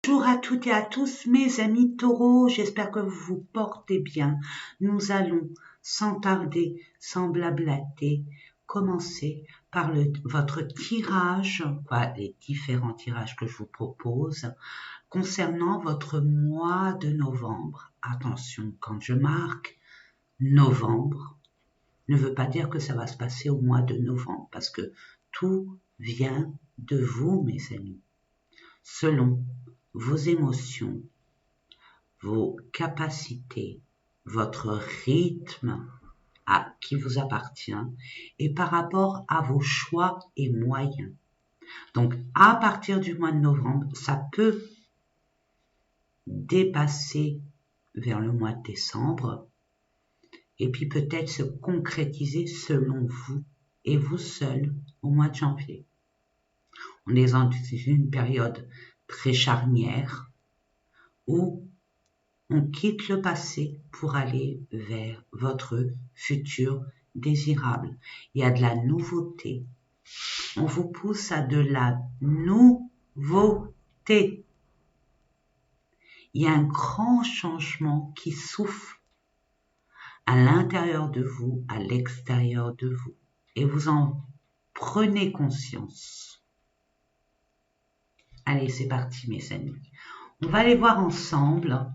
Bonjour à toutes et à tous mes amis taureaux, j'espère que vous vous portez bien. Nous allons sans tarder, sans blablater, commencer par votre tirage, les différents tirages que je vous propose concernant votre mois de novembre. Attention, quand je marque novembre, ne veut pas dire que ça va se passer au mois de novembre, parce que tout vient de vous, mes amis. Selon vos émotions, vos capacités, votre rythme qui vous appartient et par rapport à vos choix et moyens. Donc, à partir du mois de novembre, ça peut dépasser vers le mois de décembre et puis peut-être se concrétiser selon vous et vous seul au mois de janvier. On est dans une période très charnière où on quitte le passé pour aller vers votre futur désirable. Il y a de la nouveauté. On vous pousse à de la nouveauté. Il y a un grand changement qui souffle à l'intérieur de vous, à l'extérieur de vous. Et vous en prenez conscience. Allez, c'est parti mes amis. On va les voir ensemble.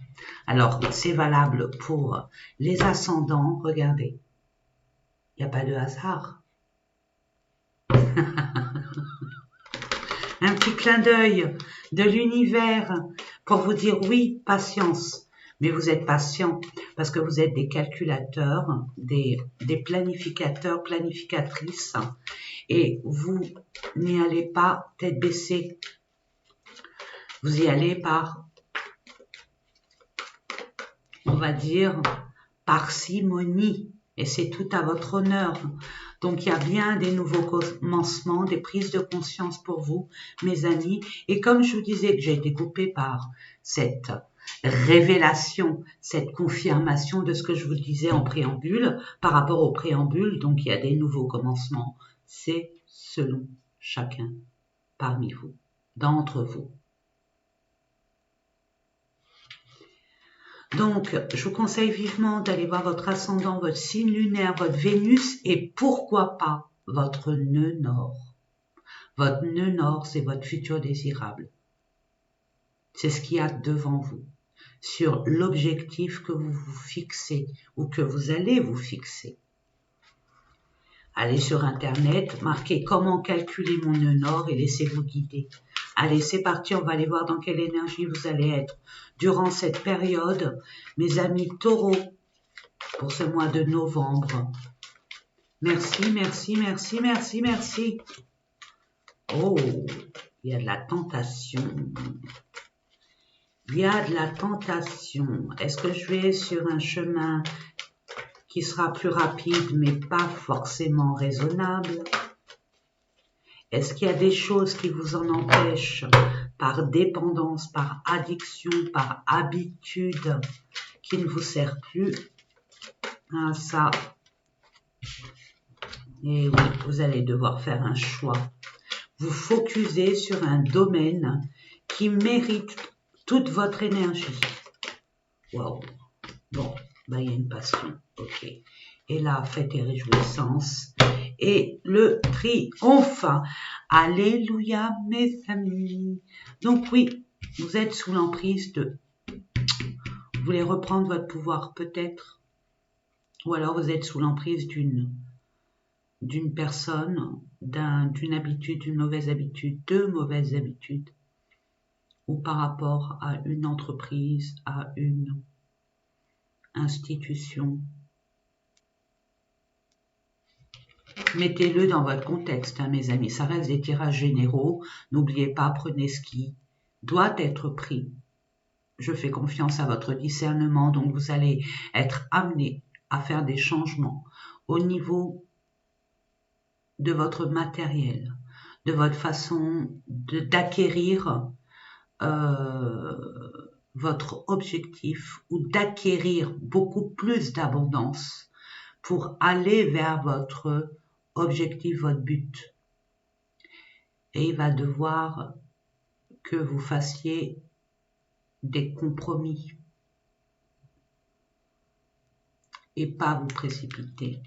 Alors, c'est valable pour les ascendants. Regardez, il n'y a pas de hasard. Un petit clin d'œil de l'univers pour vous dire oui, patience. Mais vous êtes patient parce que vous êtes des calculateurs, des planificateurs, planificatrices. Et vous n'y allez pas tête baissée. Vous y allez par, on va dire, parcimonie. Et c'est tout à votre honneur. Donc, il y a bien des nouveaux commencements, des prises de conscience pour vous, mes amis. Et comme je vous disais que j'ai été coupée par cette révélation, cette confirmation de ce que je vous disais en préambule, par rapport au préambule, donc il y a des nouveaux commencements. C'est selon chacun parmi vous, d'entre vous. Donc, je vous conseille vivement d'aller voir votre ascendant, votre signe lunaire, votre Vénus et pourquoi pas votre nœud nord. Votre nœud nord, c'est votre futur désirable. C'est ce qu'il y a devant vous, sur l'objectif que vous vous fixez ou que vous allez vous fixer. Allez sur Internet, marquez comment calculer mon nœud nord et laissez-vous guider. Allez, c'est parti, on va aller voir dans quelle énergie vous allez être durant cette période, mes amis taureaux, pour ce mois de novembre. Merci, merci, merci, merci, merci. Oh, il y a de la tentation. Il y a de la tentation. Est-ce que je vais sur un chemin qui sera plus rapide, mais pas forcément raisonnable? Est-ce qu'il y a des choses qui vous en empêchent par dépendance, par addiction, par habitude, qui ne vous sert plus? Ah, ça. Et oui, vous allez devoir faire un choix. Vous focusez sur un domaine qui mérite toute votre énergie. Waouh. Bon, il y a une passion. Ok. Et là, faites et réjouissances. Et le triomphe. Alléluia, mes amis. Donc oui, vous êtes sous l'emprise de... Vous voulez reprendre votre pouvoir peut-être. Ou alors vous êtes sous l'emprise d'une personne, d'une habitude, d'une mauvaise habitude, de mauvaises habitudes. Ou par rapport à une entreprise, à une institution. Mettez-le dans votre contexte, hein, mes amis. Ça reste des tirages généraux. N'oubliez pas, prenez ce qui doit être pris. Je fais confiance à votre discernement, donc vous allez être amené à faire des changements au niveau de votre matériel, de votre façon d'acquérir votre objectif ou d'acquérir beaucoup plus d'abondance pour aller vers votre objectif, votre but. Et il va devoir que vous fassiez des compromis et pas vous précipiter.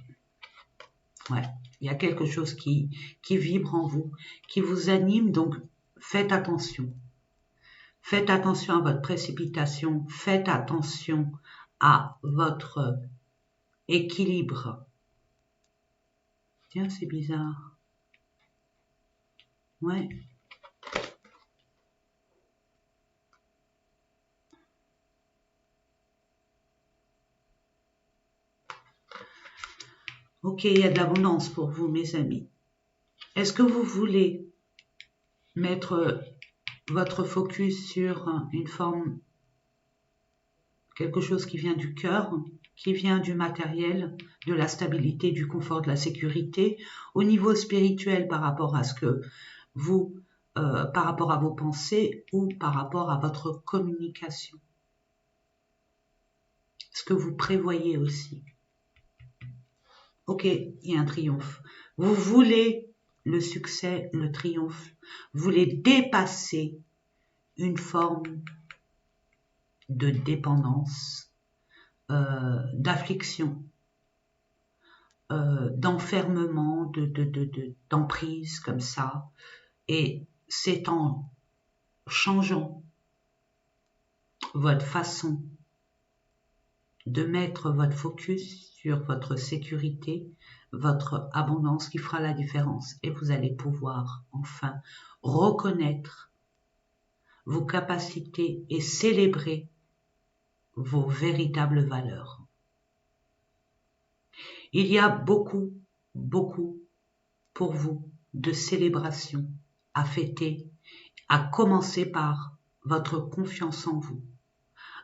Ouais, il y a quelque chose qui vibre en vous, qui vous anime, donc faites attention. Faites attention à votre précipitation, faites attention à votre équilibre. Tiens, c'est bizarre. Ouais. Ok, il y a de l'abondance pour vous, mes amis. Est-ce que vous voulez mettre votre focus sur une forme, quelque chose qui vient du cœur, qui vient du matériel, de la stabilité, du confort, de la sécurité, au niveau spirituel par rapport à ce que vous, par rapport à vos pensées ou par rapport à votre communication? Ce que vous prévoyez aussi. Ok, il y a un triomphe. Vous voulez le succès, le triomphe. Vous voulez dépasser une forme de dépendance, d'affliction, d'enfermement, d'emprise comme ça. Et c'est en changeant votre façon de mettre votre focus sur votre sécurité, votre abondance qui fera la différence. Et vous allez pouvoir enfin reconnaître vos capacités et célébrer vos véritables valeurs. Il y a beaucoup, beaucoup pour vous de célébrations à fêter, à commencer par votre confiance en vous,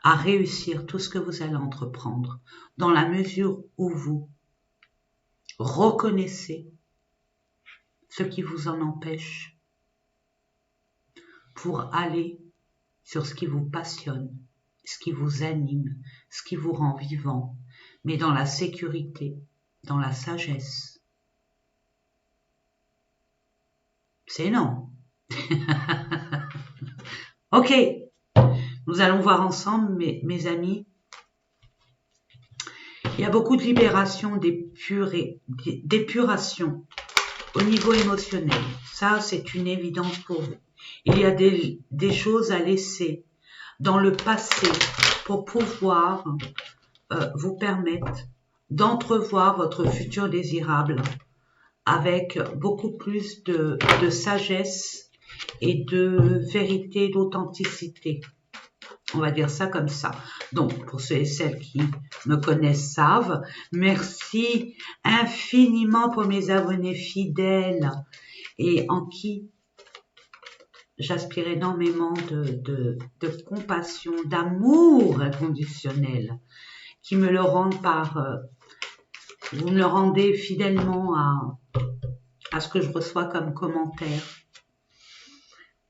à réussir tout ce que vous allez entreprendre, dans la mesure où vous reconnaissez ce qui vous en empêche pour aller sur ce qui vous passionne, ce qui vous anime, ce qui vous rend vivant, mais dans la sécurité, dans la sagesse. C'est non. Ok, nous allons voir ensemble, mes amis. Il y a beaucoup de libération, d'épuration au niveau émotionnel. Ça, c'est une évidence pour vous. Il y a des choses à laisser dans le passé pour pouvoir vous permettre d'entrevoir votre futur désirable avec beaucoup plus de sagesse et de vérité, d'authenticité. On va dire ça comme ça. Donc, pour ceux et celles qui me connaissent savent, merci infiniment pour mes abonnés fidèles et en qui j'aspire énormément de compassion, d'amour inconditionnel, qui me le rendent vous me le rendez fidèlement à ce que je reçois comme commentaire.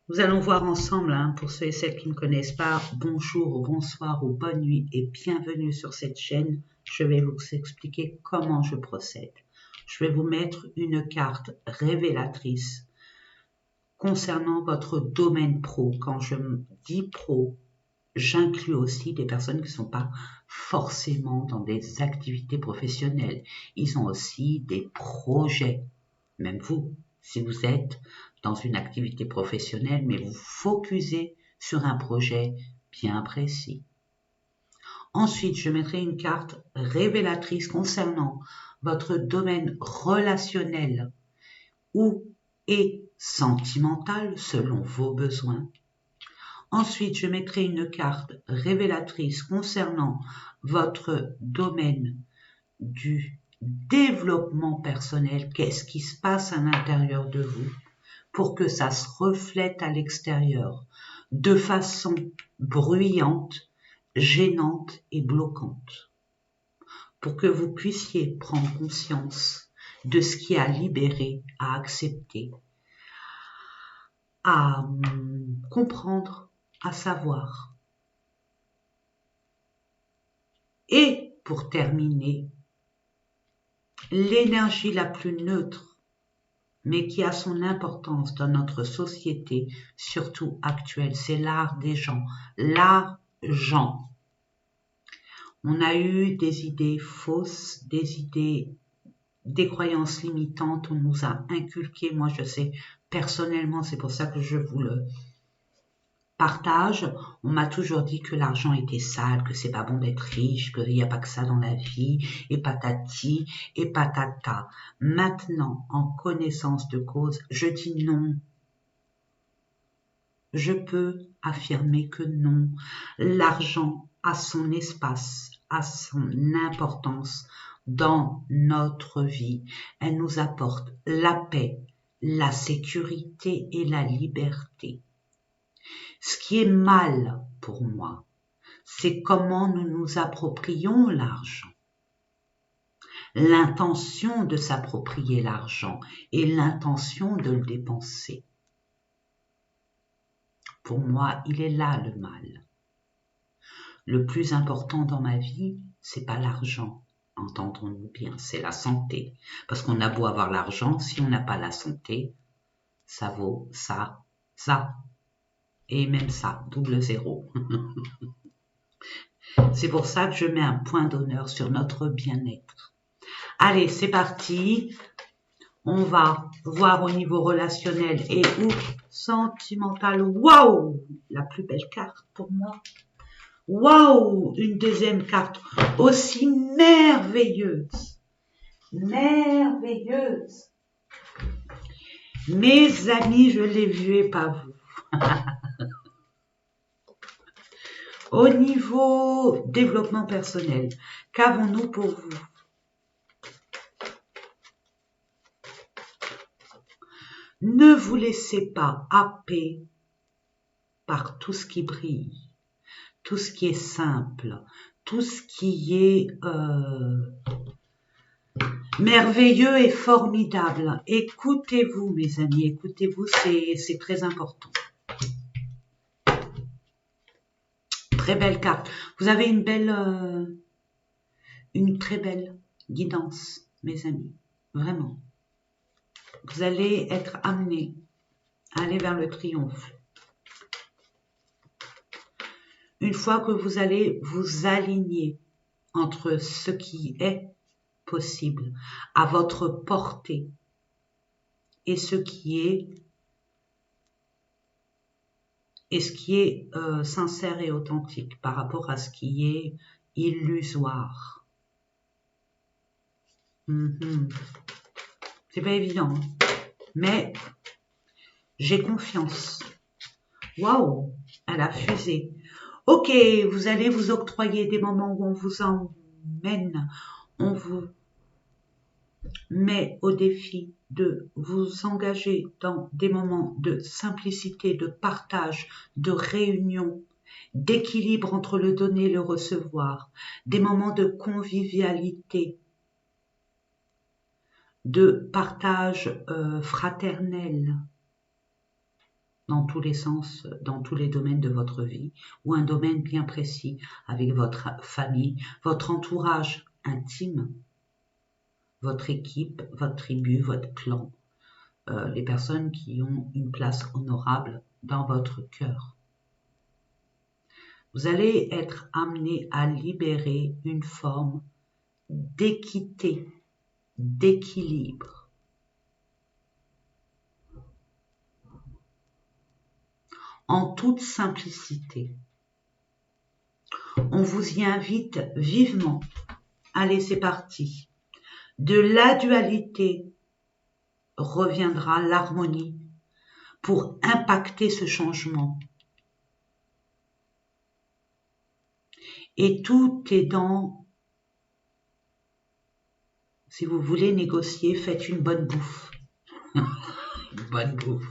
Nous allons voir ensemble, pour ceux et celles qui ne me connaissent pas, bonjour, bonsoir ou bonne nuit et bienvenue sur cette chaîne. Je vais vous expliquer comment je procède. Je vais vous mettre une carte révélatrice concernant votre domaine pro. Quand je dis pro, j'inclus aussi des personnes qui ne sont pas forcément dans des activités professionnelles. Ils ont aussi des projets. Même vous, si vous êtes dans une activité professionnelle, mais vous focusez sur un projet bien précis. Ensuite, je mettrai une carte révélatrice concernant votre domaine relationnel ou et sentimental selon vos besoins. Ensuite, je mettrai une carte révélatrice concernant votre domaine du développement personnel. Qu'est-ce qui se passe à l'intérieur de vous pour que ça se reflète à l'extérieur de façon bruyante, gênante et bloquante. Pour que vous puissiez prendre conscience de ce qui est à libérer, à accepter, à comprendre, à savoir. Et pour terminer, l'énergie la plus neutre mais qui a son importance dans notre société, surtout actuelle. C'est l'art des gens. L'argent. On a eu des idées fausses, des croyances limitantes, on nous a inculqué, moi je sais personnellement, c'est pour ça que je vous le partage, on m'a toujours dit que l'argent était sale, que c'est pas bon d'être riche, qu'il n'y a pas que ça dans la vie, et patati, et patata. Maintenant, en connaissance de cause, je dis non. Je peux affirmer que non. L'argent a son espace, a son importance dans notre vie. Elle nous apporte la paix, la sécurité et la liberté. Ce qui est mal pour moi, c'est comment nous nous approprions l'argent. L'intention de s'approprier l'argent et l'intention de le dépenser. Pour moi, il est là le mal. Le plus important dans ma vie, c'est pas l'argent, entendons-nous bien, c'est la santé. Parce qu'on a beau avoir l'argent, si on n'a pas la santé, ça vaut ça, et même ça, double zéro. C'est pour ça que je mets un point d'honneur sur notre bien-être. Allez, c'est parti. On va voir au niveau relationnel et ou sentimental. Waouh, la plus belle carte pour moi. Waouh, une deuxième carte aussi merveilleuse. Merveilleuse. Mes amis, je l'ai vu et pas vous. Au niveau développement personnel, qu'avons-nous pour vous? Ne vous laissez pas happer par tout ce qui brille, tout ce qui est simple, tout ce qui est merveilleux et formidable. Écoutez-vous, mes amis, écoutez-vous, c'est très important. Très belle carte. Vous avez une très belle guidance, mes amis. Vraiment. Vous allez être amenés à aller vers le triomphe. Une fois que vous allez vous aligner entre ce qui est possible à votre portée et ce qui est sincère et authentique par rapport à ce qui est illusoire. C'est pas évident, hein, mais j'ai confiance. Waouh, elle a fusé. Ok, vous allez vous octroyer des moments où on vous emmène, on vous met au défi de vous engager dans des moments de simplicité, de partage, de réunion, d'équilibre entre le donner et le recevoir, des moments de convivialité, de partage fraternel dans tous les sens, dans tous les domaines de votre vie, ou un domaine bien précis avec votre famille, votre entourage intime, votre équipe, votre tribu, votre clan, les personnes qui ont une place honorable dans votre cœur. Vous allez être amené à libérer une forme d'équité, d'équilibre. En toute simplicité. On vous y invite vivement. Allez, c'est parti. De la dualité reviendra l'harmonie pour impacter ce changement. Et tout est dans, si vous voulez négocier, faites une bonne bouffe. Une bonne bouffe.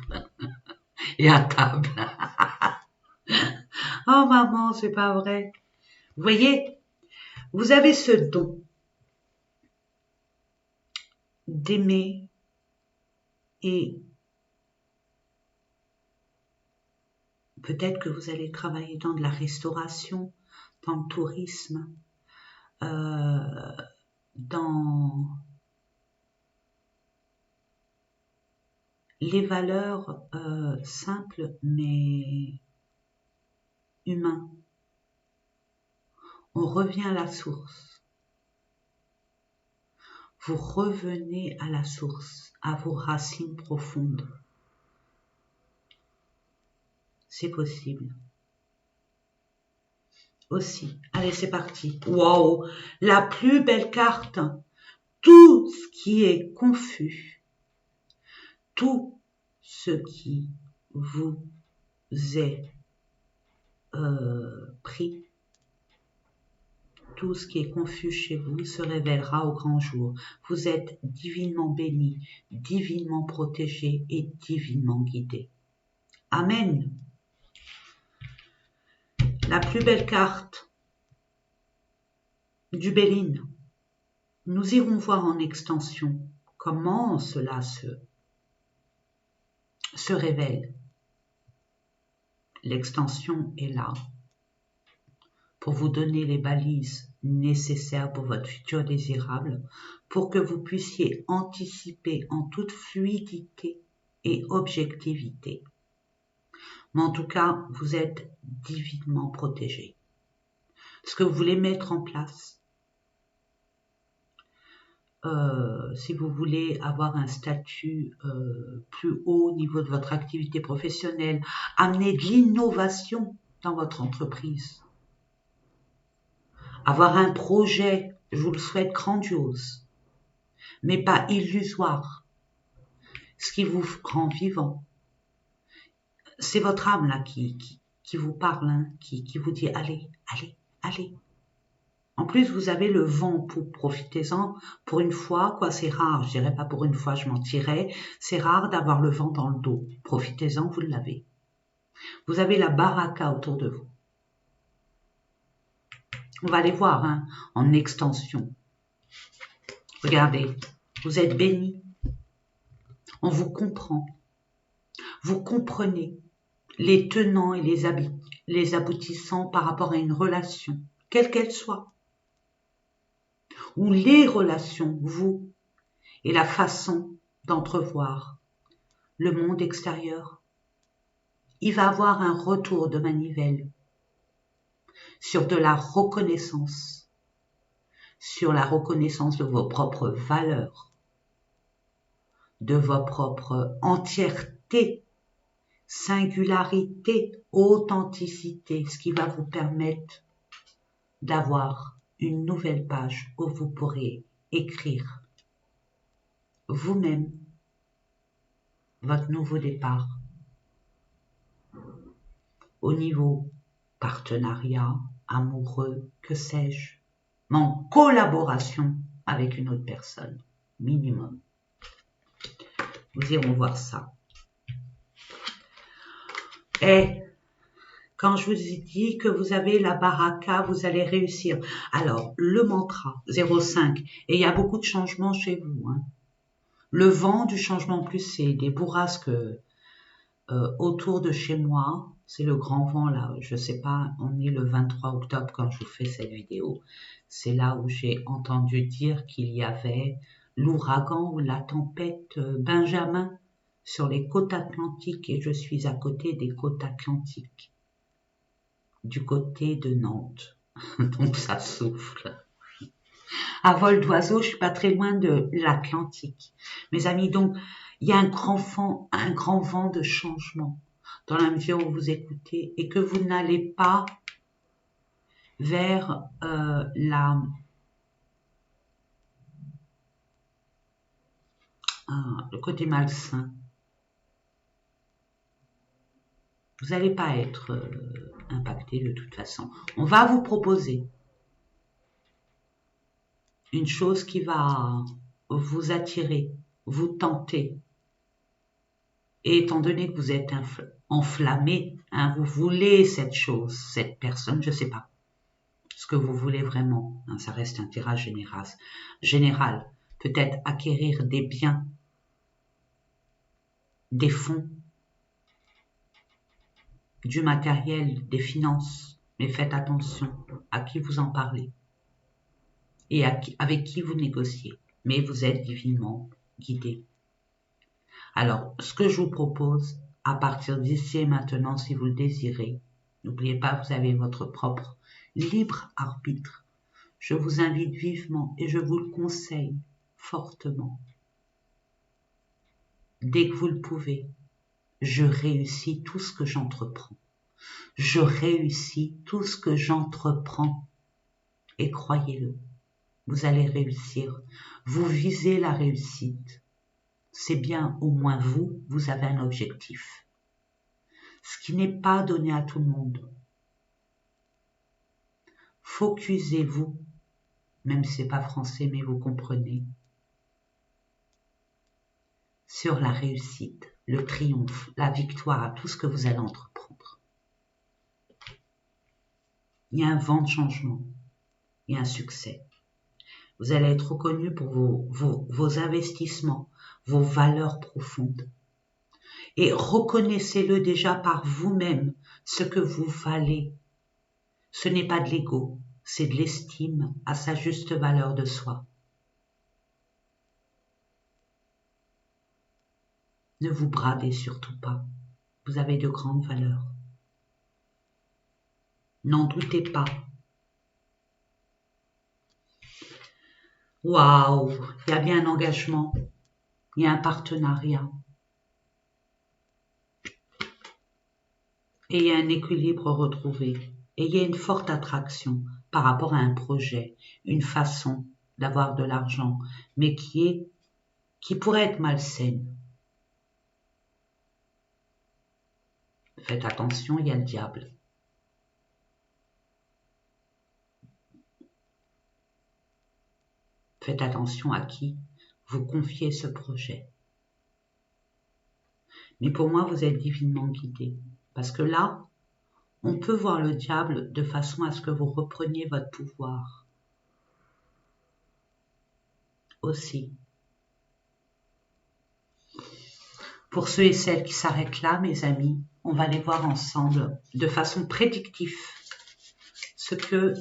Et à table. Oh maman, c'est pas vrai. Vous voyez, vous avez ce don d'aimer et peut-être que vous allez travailler dans de la restauration, dans le tourisme, dans les valeurs simples mais humaines. On revient à la source. Vous revenez à la source, à vos racines profondes. C'est possible. Aussi. Allez, c'est parti. Waouh, la plus belle carte. Tout ce qui est confus, tout ce qui vous est pris, tout ce qui est confus chez vous se révélera au grand jour. Vous êtes divinement béni, divinement protégé et divinement guidé. Amen. La plus belle carte du Béline. Nous irons voir en extension comment cela se révèle. L'extension est là pour vous donner les balises nécessaires pour votre futur désirable, pour que vous puissiez anticiper en toute fluidité et objectivité. Mais en tout cas, vous êtes divinement protégé. Ce que vous voulez mettre en place, si vous voulez avoir un statut plus haut au niveau de votre activité professionnelle, amener de l'innovation dans votre entreprise, avoir un projet, je vous le souhaite, grandiose, mais pas illusoire, ce qui vous rend vivant. C'est votre âme là qui vous parle, hein, qui vous dit allez, allez, allez. En plus, vous avez le vent pour profitez-en. Pour une fois, quoi, c'est rare. Je dirais pas pour une fois, je mentirais. C'est rare d'avoir le vent dans le dos. Profitez-en, vous l'avez. Vous avez la baraka autour de vous. On va aller voir, hein, en extension. Regardez, vous êtes bénis. On vous comprend. Vous comprenez les tenants et les aboutissants par rapport à une relation, quelle qu'elle soit. Ou les relations, vous, et la façon d'entrevoir le monde extérieur. Il va avoir un retour de manivelle sur de la reconnaissance, sur la reconnaissance de vos propres valeurs, de votre propre entièreté, singularité, authenticité, ce qui va vous permettre d'avoir une nouvelle page où vous pourrez écrire vous-même votre nouveau départ au niveau partenariat, amoureux, que sais-je, mais en collaboration avec une autre personne, minimum. Nous irons voir ça. Et quand je vous ai dit que vous avez la baraka, vous allez réussir. Alors, le mantra 05, et il y a beaucoup de changements chez vous, hein. Le vent du changement, en plus, c'est des bourrasques autour de chez moi. C'est le grand vent là, je sais pas, on est le 23 octobre quand je vous fais cette vidéo. C'est là où j'ai entendu dire qu'il y avait l'ouragan ou la tempête Benjamin sur les côtes atlantiques et je suis à côté des côtes atlantiques, du côté de Nantes. Donc ça souffle. À vol d'oiseau, je suis pas très loin de l'Atlantique. Mes amis, donc, il y a un grand vent de changement dans la mesure où vous écoutez et que vous n'allez pas vers le côté malsain. Vous n'allez pas être impacté de toute façon. On va vous proposer une chose qui va vous attirer, vous tenter. Et étant donné que vous êtes enflammé, hein, vous voulez cette chose, cette personne, je ne sais pas ce que vous voulez vraiment. Hein, ça reste un tirage général. Peut-être acquérir des biens, des fonds, du matériel, des finances. Mais faites attention à qui vous en parlez et avec qui vous négociez. Mais vous êtes divinement guidé. Alors, ce que je vous propose, à partir d'ici et maintenant, si vous le désirez, n'oubliez pas, vous avez votre propre libre arbitre. Je vous invite vivement et je vous le conseille fortement. Dès que vous le pouvez, je réussis tout ce que j'entreprends. Je réussis tout ce que j'entreprends. Et croyez-le, vous allez réussir. Vous visez la réussite. C'est bien, au moins vous avez un objectif. Ce qui n'est pas donné à tout le monde. Focusez-vous, même si c'est pas français, mais vous comprenez, sur la réussite, le triomphe, la victoire, tout ce que vous allez entreprendre. Il y a un vent de changement, il y a un succès. Vous allez être reconnu pour vos investissements, vos valeurs profondes. Et reconnaissez-le déjà par vous-même, ce que vous valez. Ce n'est pas de l'ego, c'est de l'estime à sa juste valeur de soi. Ne vous bradez surtout pas. Vous avez de grandes valeurs. N'en doutez pas. Waouh, il y a bien un engagement, il y a un partenariat. Et il y a un équilibre retrouvé. Et il y a une forte attraction par rapport à un projet, une façon d'avoir de l'argent, mais qui pourrait être malsaine. Faites attention, il y a le diable. Faites attention à qui vous confiez ce projet. Mais pour moi, vous êtes divinement guidé. Parce que là, on peut voir le diable de façon à ce que vous repreniez votre pouvoir. Aussi. Pour ceux et celles qui s'arrêtent là, mes amis, on va les voir ensemble de façon prédictive. Ce que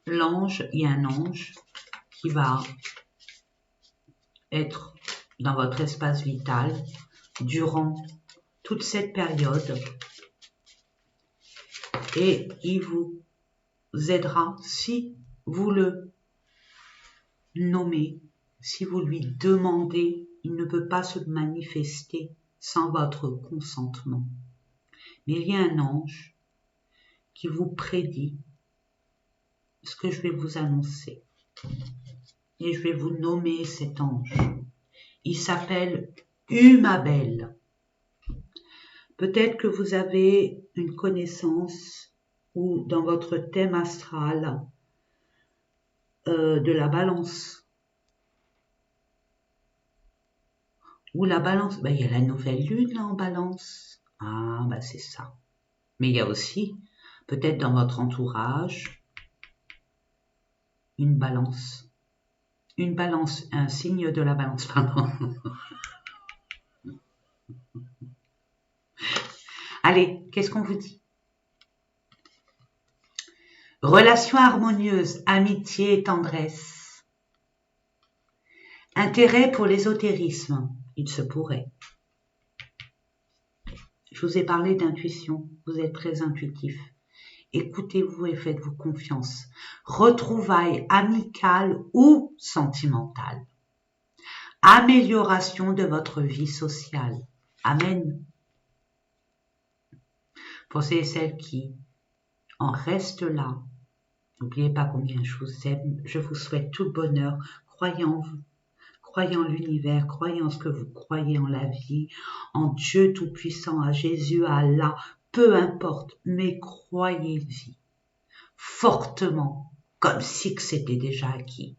l'ange, il y a un ange qui va être dans votre espace vital durant toute cette période et il vous aidera si vous le nommez, si vous lui demandez, il ne peut pas se manifester sans votre consentement. Mais il y a un ange qui vous prédit ce que je vais vous annoncer. Et je vais vous nommer cet ange. Il s'appelle Humabel. Peut-être que vous avez une connaissance ou dans votre thème astral de la balance. Ou la balance, il y a la nouvelle lune là en balance. Ah, c'est ça. Mais il y a aussi, peut-être dans votre entourage, une balance. Une balance, un signe de la balance, pardon. Allez, qu'est-ce qu'on vous dit? Relation harmonieuse, amitié et tendresse. Intérêt pour l'ésotérisme, il se pourrait. Je vous ai parlé d'intuition, vous êtes très intuitif. Écoutez-vous et faites-vous confiance. Retrouvailles amicales ou sentimentales. Amélioration de votre vie sociale. Amen. Pour celles et celles qui en restent là, n'oubliez pas combien je vous aime. Je vous souhaite tout le bonheur. Croyez en vous. Croyez en l'univers, croyez en ce que vous croyez, en la vie, en Dieu Tout-Puissant, à Jésus, à Allah, peu importe, mais croyez-y fortement, comme si que c'était déjà acquis.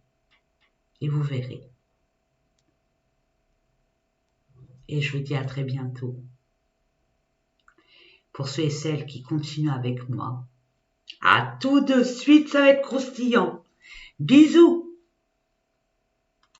Et vous verrez. Et je vous dis à très bientôt. Pour ceux et celles qui continuent avec moi, à tout de suite, ça va être croustillant. Bisous!